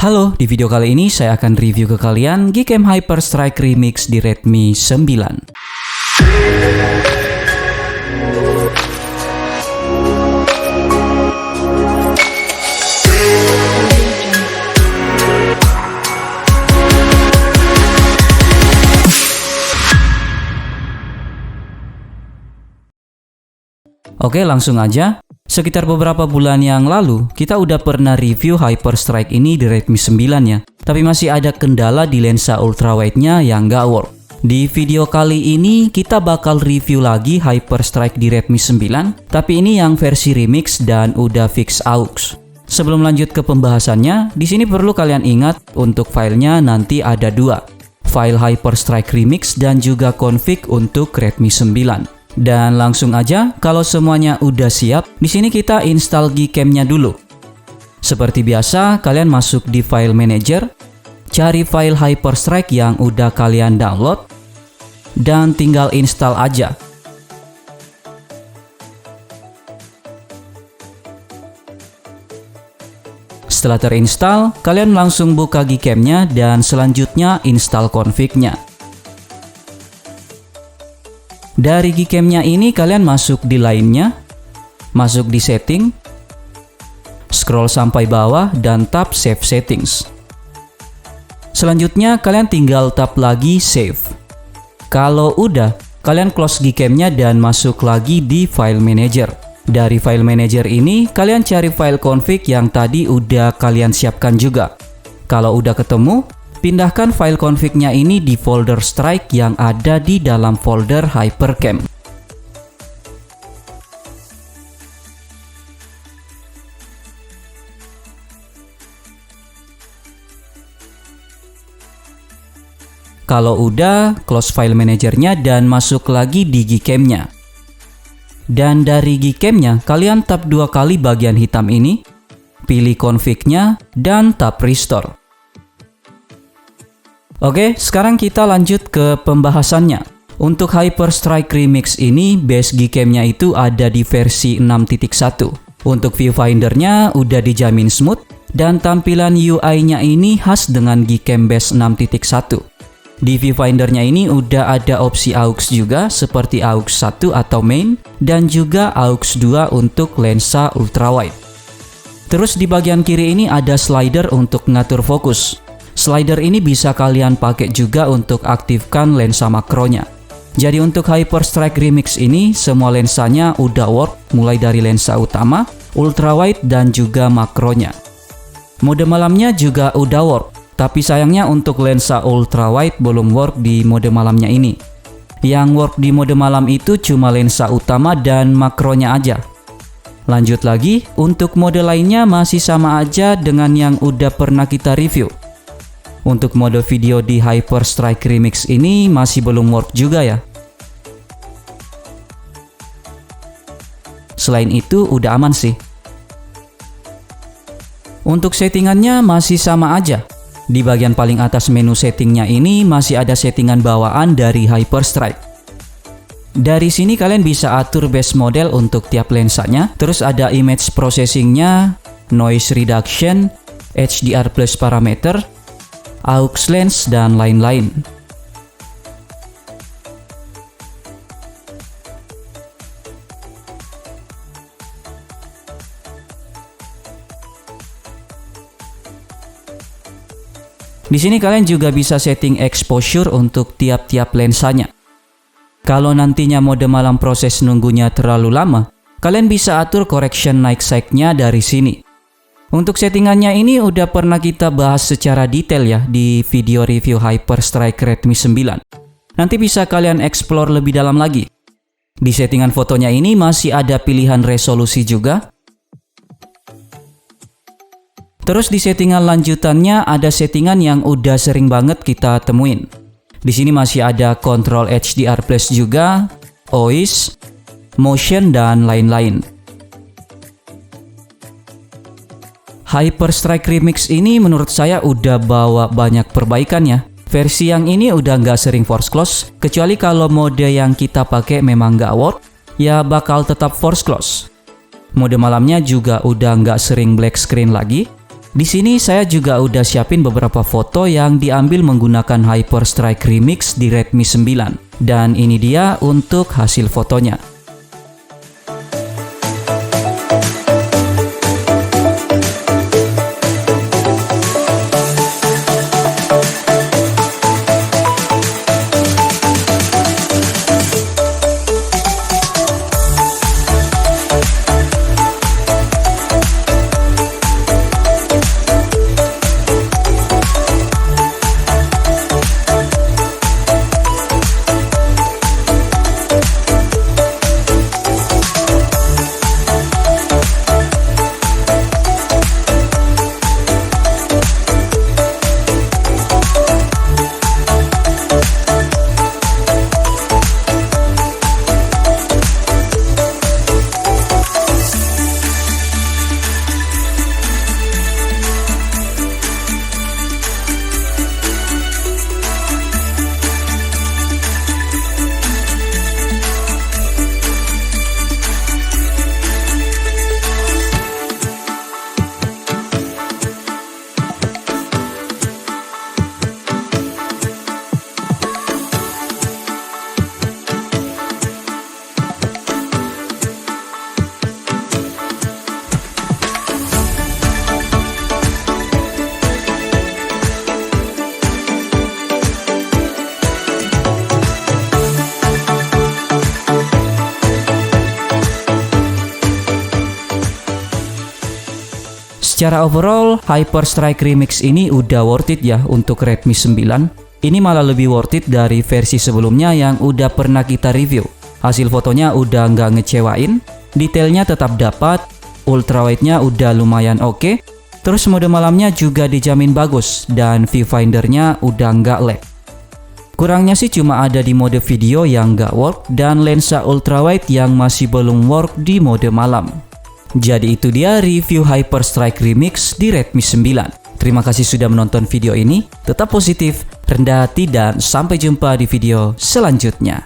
Halo, di video kali ini saya akan review ke kalian Gcam Hyper Strike Remix di Redmi 9. Oke, langsung aja. Sekitar beberapa bulan yang lalu, kita udah pernah review Hyper Strike ini di Redmi 9 ya. Tapi masih ada kendala di lensa ultrawide-nya yang nggak work. Di video kali ini, kita bakal review lagi Hyper Strike di Redmi 9, tapi ini yang versi remix dan udah fix aux. Sebelum lanjut ke pembahasannya, di sini perlu kalian ingat untuk filenya nanti ada dua. File Hyper Strike Remix dan juga config untuk Redmi 9. Dan langsung aja, kalau semuanya udah siap, di sini kita install Gcam-nya dulu. Seperti biasa, kalian masuk di File Manager, cari file Hyper Strike yang udah kalian download, dan tinggal install aja. Setelah terinstall, kalian langsung buka Gcam-nya dan selanjutnya install config-nya. Dari Gcam-nya ini kalian masuk di lainnya, masuk di setting, scroll sampai bawah dan tap save settings. Selanjutnya kalian tinggal tap lagi save. Kalau udah, kalian close Gcam-nya dan masuk lagi di file manager. Dari file manager ini kalian cari file config yang tadi udah kalian siapkan juga. Kalau udah ketemu, pindahkan file config-nya ini di folder Strike yang ada di dalam folder HyperCam. Kalau udah, close file manajernya dan masuk lagi di Gcam-nya. Dan dari Gcam-nya, kalian tap dua kali bagian hitam ini, pilih config-nya, dan tap restore. Oke, sekarang kita lanjut ke pembahasannya. Untuk Hyper Strike Remix ini, base Gcam-nya itu ada di versi 6.1. Untuk viewfinder-nya udah dijamin smooth, dan tampilan UI-nya ini khas dengan Gcam base 6.1. Di viewfinder-nya ini udah ada opsi aux juga, seperti aux 1 atau main, dan juga aux 2 untuk lensa ultrawide. Terus di bagian kiri ini ada slider untuk ngatur fokus. Slider ini bisa kalian pakai juga untuk aktifkan lensa makronya. Jadi untuk Hyper Strike Remix ini, semua lensanya udah work, mulai dari lensa utama, ultrawide, dan juga makronya. Mode malamnya juga udah work, tapi sayangnya untuk lensa ultrawide belum work di mode malamnya ini. Yang work di mode malam itu cuma lensa utama dan makronya aja. Lanjut lagi, untuk mode lainnya masih sama aja dengan yang udah pernah kita review. Untuk mode video di Hyper Strike Remix ini masih belum work juga ya. Selain itu udah aman sih. Untuk settingannya masih sama aja. Di bagian paling atas menu settingnya ini masih ada settingan bawaan dari Hyper Strike. Dari sini kalian bisa atur base model untuk tiap lensanya. Terus ada image processingnya, noise reduction, HDR plus parameter, aux lens, dan lain-lain. Di sini kalian juga bisa setting exposure untuk tiap-tiap lensanya. Kalau nantinya mode malam proses nunggunya terlalu lama, kalian bisa atur correction night sight-nya dari sini. Untuk settingannya ini udah pernah kita bahas secara detail ya di video review Hyper Strike Redmi 9. Nanti bisa kalian explore lebih dalam lagi. Di settingan fotonya ini masih ada pilihan resolusi juga. Terus di settingan lanjutannya ada settingan yang udah sering banget kita temuin. Di sini masih ada kontrol HDR plus juga, OIS, motion, dan lain-lain. Hyper Strike Remix ini menurut saya udah bawa banyak perbaikan ya. Versi yang ini udah nggak sering force close, kecuali kalau mode yang kita pakai memang nggak work, ya bakal tetap force close. Mode malamnya juga udah nggak sering black screen lagi. Di sini saya juga udah siapin beberapa foto yang diambil menggunakan Hyperstrike Remix di Redmi 9. Dan ini dia untuk hasil fotonya. Secara overall, Hyperstrike Remix ini udah worth it ya untuk Redmi 9. Ini malah lebih worth it dari versi sebelumnya yang udah pernah kita review. Hasil fotonya udah nggak ngecewain, detailnya tetap dapat, ultrawide-nya udah lumayan oke, terus mode malamnya juga dijamin bagus, dan viewfindernya udah nggak lag. Kurangnya sih cuma ada di mode video yang nggak work, dan lensa ultrawide yang masih belum work di mode malam. Jadi itu dia review Hyperstrike Remix di Redmi 9. Terima kasih sudah menonton video ini, tetap positif, rendah hati, dan sampai jumpa di video selanjutnya.